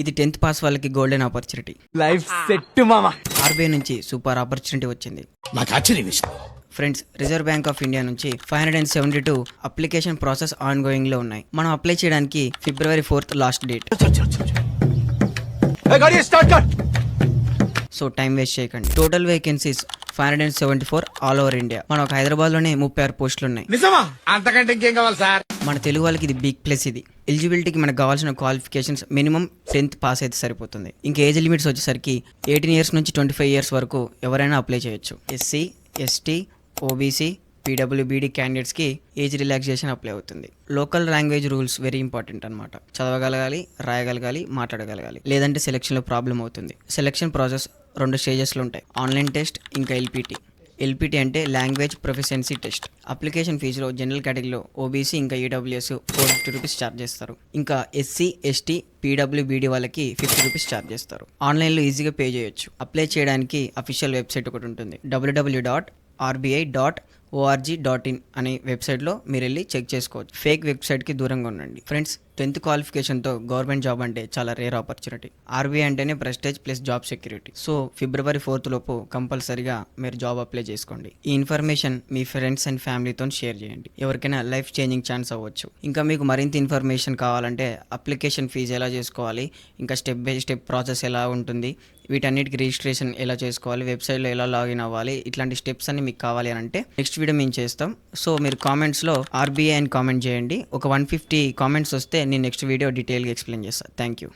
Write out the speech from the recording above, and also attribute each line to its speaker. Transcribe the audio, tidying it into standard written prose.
Speaker 1: ఇది 10th pass వాళ్ళకి golden opportunity.
Speaker 2: Life set మామా.
Speaker 1: ఆర్బీఐ నుంచి సూపర్ ఆపర్చునిటీ వచ్చింది.
Speaker 3: నాకు ఆశ్చర్య విషయం
Speaker 1: friends, reserve bank of India నుంచి 572 అప్లికేషన్ ప్రాసెస్ ఆన్ గోయింగ్ లో ఉన్నాయి. మనం అప్లై చేయడానికి February 4th last date. So time waste చేయకండి. Total vacancies 574 all over India. మనకు హైదరాబాద్ లోనే 36 పోస్టులు ఉన్నాయి.
Speaker 3: నిజమా? అంతకంటే ఇంకేం కావాలి సార్?
Speaker 1: మన తెలుగు వాళ్ళకి ఇది బిగ్ ప్లస్. ఇది ఎలిజిబిలిటీకి మనకు కావాల్సిన క్వాలిఫికేషన్స్ మినిమం 10th పాస్ అయితే సరిపోతుంది. ఇంకా ఏజ్ లిమిట్స్ వచ్చేసరికి 18 years నుంచి 25 years వరకు ఎవరైనా అప్లై చేయొచ్చు. ఎస్సీ, ఎస్టీ, ఓబీసీ, పీడబ్ల్యూబీడీ క్యాండిడేట్స్కి ఏజ్ రిలాక్సేషన్ అప్లై అవుతుంది. Local language rules very important అనమాట. చదవగలగాలి, రాయగలగాలి, మాట్లాడగలగాలి, లేదంటే సెలక్షన్లో ప్రాబ్లం అవుతుంది. సెలక్షన్ ప్రాసెస్ 2 స్టేజెస్లో ఉంటాయి. ఆన్లైన్ టెస్ట్, ఇంకా ఎల్పిటి అంటే లాంగ్వేజ్ ప్రొఫిషియన్సీ టెస్ట్. అప్లికేషన్ ఫీజులో జనరల్ కేటగిరీలో ఓబీసీ ఇంకా ఈడబ్ల్యూఎస్ 450 రూపీస్ ఛార్జ్ చేస్తారు. ఇంకా ఎస్సీ, ఎస్టీ, పీడబ్ల్యూబీడీ వాళ్ళకి 50 రూపీస్ ఛార్జ్ చేస్తారు. ఆన్లైన్లో ఈజీగా పే చేయొచ్చు. అప్లై చేయడానికి అఫీషియల్ వెబ్సైట్ ఒకటి ఉంటుంది. www.rbi.org.in అనే వెబ్సైట్లో మీరు వెళ్ళి చెక్ చేసుకోవచ్చు. ఫేక్ వెబ్సైట్కి దూరంగా ఉండండి. ఫ్రెండ్స్, 10th క్వాలిఫికేషన్తో గవర్నమెంట్ జాబ్ అంటే చాలా రేర్ ఆపర్చునిటీ. ఆర్బీఐ అంటేనే prestige plus job security. So February 4th లోపు కంపల్సరీగా మీరు జాబ్ అప్లై చేసుకోండి. ఈ ఇన్ఫర్మేషన్ మీ ఫ్రెండ్స్ అండ్ ఫ్యామిలీతో షేర్ చేయండి. ఎవరికైనా లైఫ్ చేంజింగ్ ఛాన్స్ అవ్వచ్చు. ఇంకా మీకు మరింత ఇన్ఫర్మేషన్ కావాలంటే అప్లికేషన్ ఫీజు ఎలా చేసుకోవాలి, ఇంకా స్టెప్ బై స్టెప్ ప్రాసెస్ ఎలా ఉంటుంది, వీటన్నిటికి రిజిస్ట్రేషన్ ఎలా చేసుకోవాలి, వెబ్సైట్లో ఎలా లాగిన్ అవ్వాలి, ఇట్లాంటి స్టెప్స్ అన్ని మీకు కావాలి అని అంటే నెక్స్ట్ వీడియో మేము చేస్తాం. సో మీరు కామెంట్స్లో ఆర్బీఐ అని కామెంట్ చేయండి. ఒక 150 కామెంట్స్ వస్తే నేను నెక్స్ట్ వీడియో డీటెయిల్గా ఎక్స్ప్లెయిన్ చేస్తాను. Thank you.